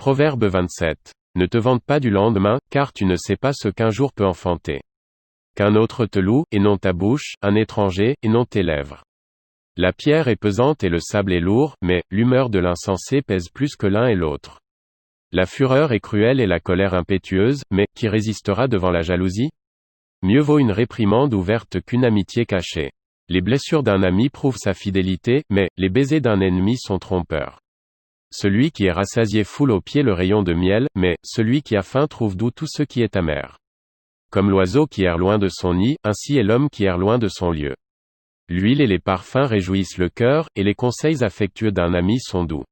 Proverbe 27. Ne te vante pas du lendemain, car tu ne sais pas ce qu'un jour peut enfanter. Qu'un autre te loue, et non ta bouche, un étranger, et non tes lèvres. La pierre est pesante et le sable est lourd, mais l'humeur de l'insensé pèse plus que l'un et l'autre. La fureur est cruelle et la colère impétueuse, mais qui résistera devant la jalousie? Mieux vaut une réprimande ouverte qu'une amitié cachée. Les blessures d'un ami prouvent sa fidélité, mais les baisers d'un ennemi sont trompeurs. Celui qui est rassasié foule aux pieds le rayon de miel, mais celui qui a faim trouve doux tout ce qui est amer. Comme l'oiseau qui erre loin de son nid, ainsi est l'homme qui erre loin de son lieu. L'huile et les parfums réjouissent le cœur, et les conseils affectueux d'un ami sont doux.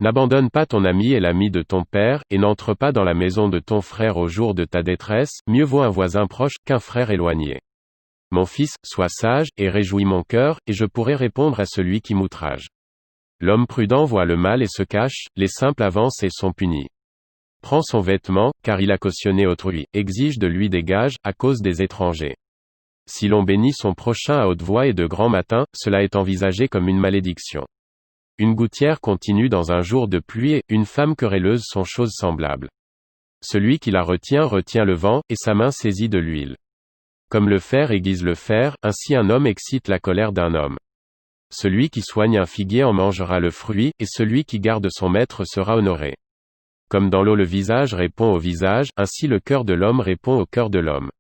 N'abandonne pas ton ami et l'ami de ton père, et n'entre pas dans la maison de ton frère au jour de ta détresse, mieux vaut un voisin proche qu'un frère éloigné. Mon fils, sois sage, et réjouis mon cœur, et je pourrai répondre à celui qui m'outrage. L'homme prudent voit le mal et se cache, les simples avancent et sont punis. Prends son vêtement, car il a cautionné autrui, exige de lui des gages, à cause des étrangers. Si l'on bénit son prochain à haute voix et de grand matin, cela est envisagé comme une malédiction. Une gouttière continue dans un jour de pluie et une femme querelleuse sont choses semblables. Celui qui la retient le vent, et sa main saisit de l'huile. Comme le fer aiguise le fer, ainsi un homme excite la colère d'un homme. Celui qui soigne un figuier en mangera le fruit, et celui qui garde son maître sera honoré. Comme dans l'eau le visage répond au visage, ainsi le cœur de l'homme répond au cœur de l'homme.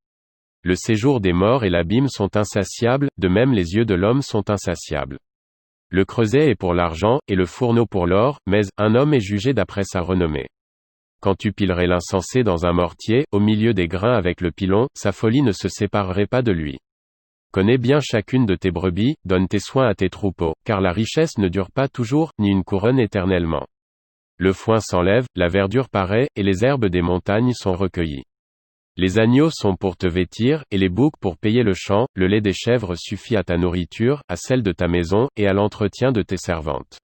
Le séjour des morts et l'abîme sont insatiables, de même les yeux de l'homme sont insatiables. Le creuset est pour l'argent, et le fourneau pour l'or, mais un homme est jugé d'après sa renommée. Quand tu pilerais l'insensé dans un mortier, au milieu des grains avec le pilon, sa folie ne se séparerait pas de lui. Connais bien chacune de tes brebis, donne tes soins à tes troupeaux, car la richesse ne dure pas toujours, ni une couronne éternellement. Le foin s'enlève, la verdure paraît, et les herbes des montagnes sont recueillies. Les agneaux sont pour te vêtir, et les boucs pour payer le champ, le lait des chèvres suffit à ta nourriture, à celle de ta maison, et à l'entretien de tes servantes.